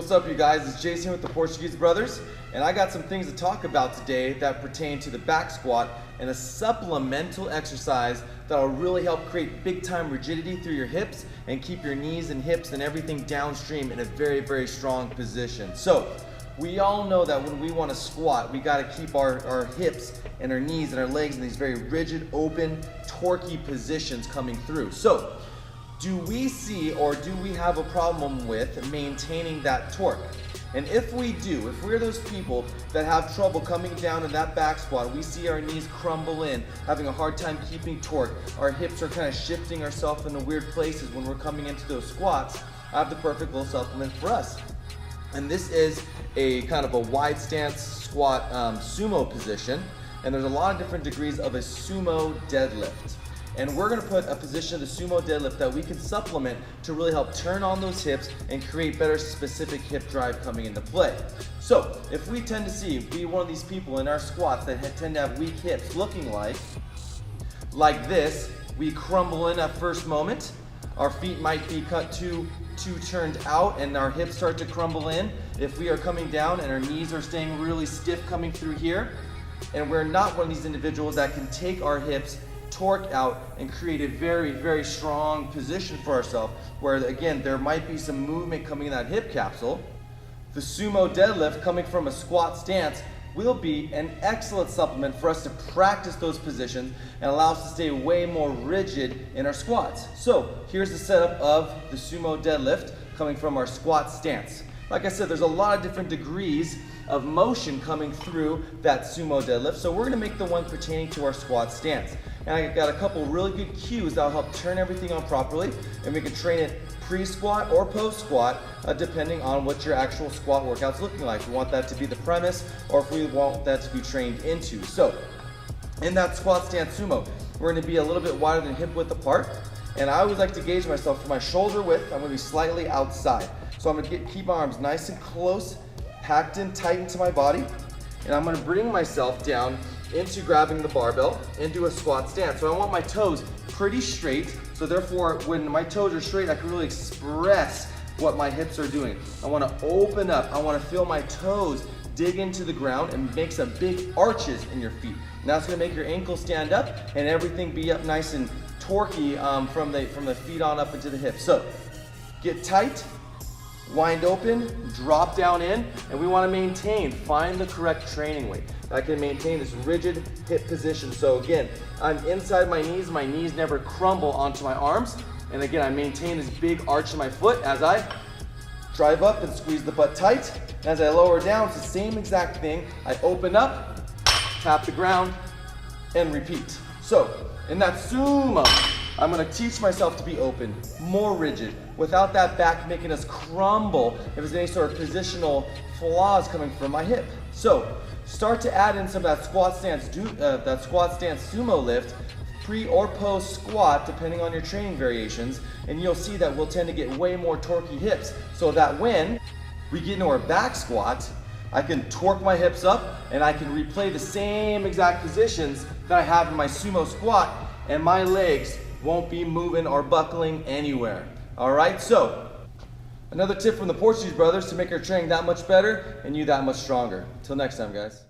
What's up, you guys? It's Jason with the Portuguese Brothers, and I got some things to talk about today that pertain to the back squat and a supplemental exercise that'll really help create big time rigidity through your hips and keep your knees and hips and everything downstream in a very, very strong position. So we all know that when we want to squat, we got to keep our hips and our knees and our legs in these very rigid, open, torquey positions coming through. So do we see or do we have a problem with maintaining that torque? And if we do, if we're those people that have trouble coming down in that back squat, we see our knees crumble in, having a hard time keeping torque, our hips are kind of shifting ourselves into weird places when we're coming into those squats, I have the perfect little supplement for us. And this is a kind of a wide stance squat sumo position, and there's a lot of different degrees of a sumo deadlift. And we're gonna put a position of the sumo deadlift that we can supplement to really help turn on those hips and create better specific hip drive coming into play. So if we tend to be one of these people in our squats that tend to have weak hips looking like this, we crumble in at first moment, our feet might be cut too turned out and our hips start to crumble in. If we are coming down and our knees are staying really stiff coming through here, and we're not one of these individuals that can take our hips, torque out, and create a very, very strong position for ourselves, where again, there might be some movement coming in that hip capsule, the sumo deadlift coming from a squat stance will be an excellent supplement for us to practice those positions and allow us to stay way more rigid in our squats. So here's the setup of the sumo deadlift coming from our squat stance. Like I said, there's a lot of different degrees of motion coming through that sumo deadlift, so we're gonna make the one pertaining to our squat stance. And I got a couple really good cues that'll help turn everything on properly, and we can train it pre-squat or post-squat, depending on what your actual squat workout's looking like. If we want that to be the premise, or if we want that to be trained into. So, in that squat stance sumo, we're gonna be a little bit wider than hip width apart, and I always like to gauge myself for my shoulder width. I'm gonna be slightly outside. So I'm gonna keep my arms nice and close, packed in tight into my body, and I'm gonna bring myself down into grabbing the barbell into a squat stance. So I want my toes pretty straight, so therefore when my toes are straight, I can really express what my hips are doing. I wanna open up, I wanna feel my toes dig into the ground and make some big arches in your feet. And that's gonna make your ankles stand up and everything be up nice and torquey from the feet on up into the hips. So get tight, wind open, drop down in, and we want to find the correct training weight. I can maintain this rigid hip position. So again, I'm inside my knees never crumble onto my arms, and again, I maintain this big arch in my foot as I drive up and squeeze the butt tight. As I lower down, it's the same exact thing. I open up, tap the ground, and repeat. So in that sumo, I'm gonna teach myself to be open, more rigid, without that back making us crumble if there's any sort of positional flaws coming from my hip. So start to add in some of that squat stance sumo lift, pre or post squat, depending on your training variations, and you'll see that we'll tend to get way more torquey hips, so that when we get into our back squat, I can torque my hips up and I can replay the same exact positions that I have in my sumo squat, and my legs won't be moving or buckling anywhere. All right, so another tip from the Portuguese Brothers to make our training that much better and you that much stronger. Till next time, guys.